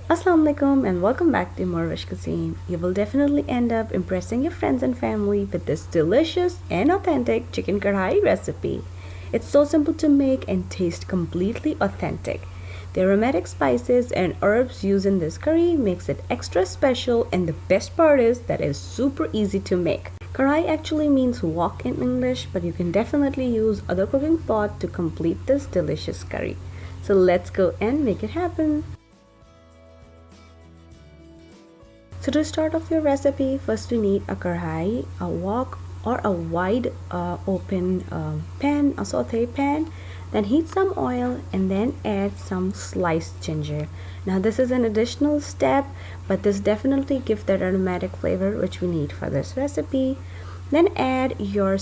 Assalamu alaikum and welcome back to morEwish Cuisine. You will definitely end up impressing your friends and family with this delicious and authentic chicken karahi recipe. It's so simple to make and taste completely authentic. The aromatic spices and herbs used in this curry makes it extra special, and the best part is that it's super easy to make. Karahi actually means wok in English, but you can definitely use other cooking pot to complete this delicious curry. So let's go and make it happen. So to start off your recipe, first we need a karahi, a wok or a wide open pan, a saute pan. Then heat some oil and then add some sliced ginger. Now this is an additional step, but this definitely gives that aromatic flavor which we need for this recipe. Then add your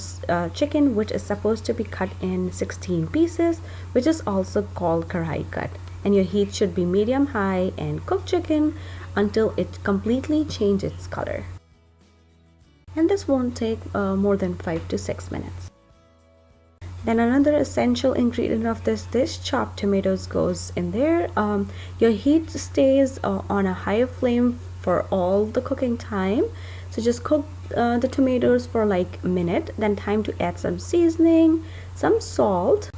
chicken, which is supposed to be cut in 16 pieces, which is also called karahi cut. And your heat should be medium high, and cook chicken until it completely changes its color. And this won't take more than 5 to 6 minutes. Then another essential ingredient of this dish, chopped tomatoes, goes in there. Your heat stays on a higher flame for all the cooking time. So just cook the tomatoes for like a minute. Then time to add some seasoning, some salt,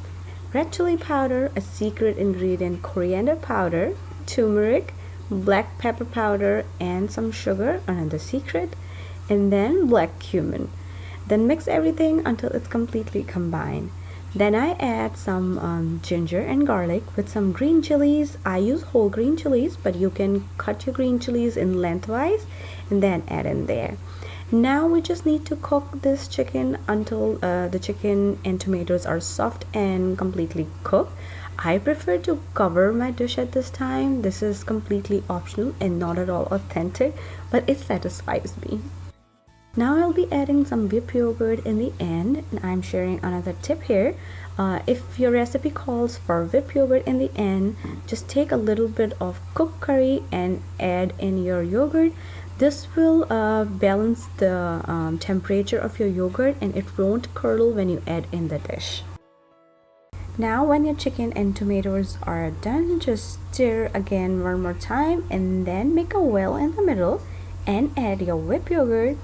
red chili powder, a secret ingredient, coriander powder, turmeric, black pepper powder, and some sugar, another secret, and then black cumin. Then mix everything until it's completely combined. Then I add some ginger and garlic with some green chilies. I use whole green chilies, but you can cut your green chilies in lengthwise and then add in there. Now we just need to cook this chicken until the chicken and tomatoes are soft and completely cooked. I prefer to cover my dish at this time. This is completely optional and not at all authentic, but it satisfies me. Now I'll be adding some whipped yogurt in the end, and I'm sharing another tip here. If your recipe calls for whipped yogurt in the end, just take a little bit of cooked curry and add in your yogurt. This will balance the temperature of your yogurt, and it won't curdle when you add in the dish. Now when your chicken and tomatoes are done, just stir again one more time and then make a well in the middle and add your whipped yogurt.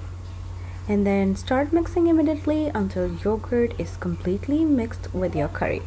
And then start mixing immediately until yogurt is completely mixed with your curry.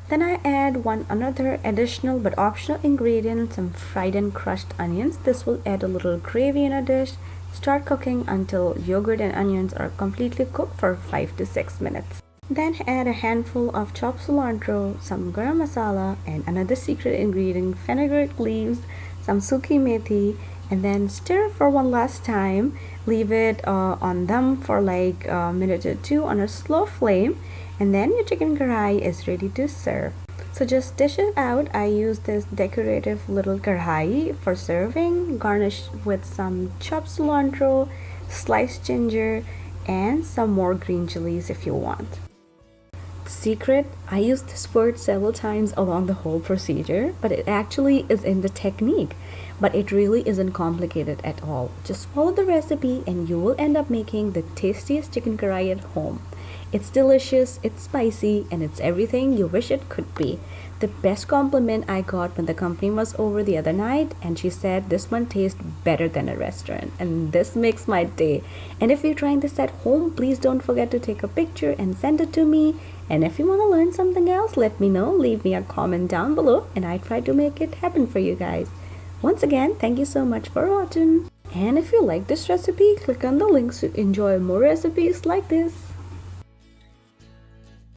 Then I add another additional but optional ingredient, some fried and crushed onions. This will add a little gravy in a dish. Start cooking until yogurt and onions are completely cooked for 5 to 6 minutes. Then add a handful of chopped cilantro, some garam masala, and another secret ingredient, fenugreek leaves, some suki methi, and then stir for one last time. Leave it on dum for like a minute or two on a slow flame, and then your chicken karahi is ready to serve. So just dish it out. I use this decorative little karahi for serving, garnished with some chopped cilantro, sliced ginger, and some more green chilies if you want. Secret, I used this word several times along the whole procedure, but it actually is in the technique. But it really isn't complicated at all. Just follow the recipe and you will end up making the tastiest chicken karahi at home. It's delicious, it's spicy, and it's everything you wish it could be. The best compliment I got when the company was over the other night, and she said this one tastes better than a restaurant, and this makes my day. And if you're trying this at home, please don't forget to take a picture and send it to me. And if you want to learn something else, let me know. Leave me a comment down below and I try to make it happen for you guys. Once again, thank you so much for watching. And if you like this recipe, click on the links to enjoy more recipes like this.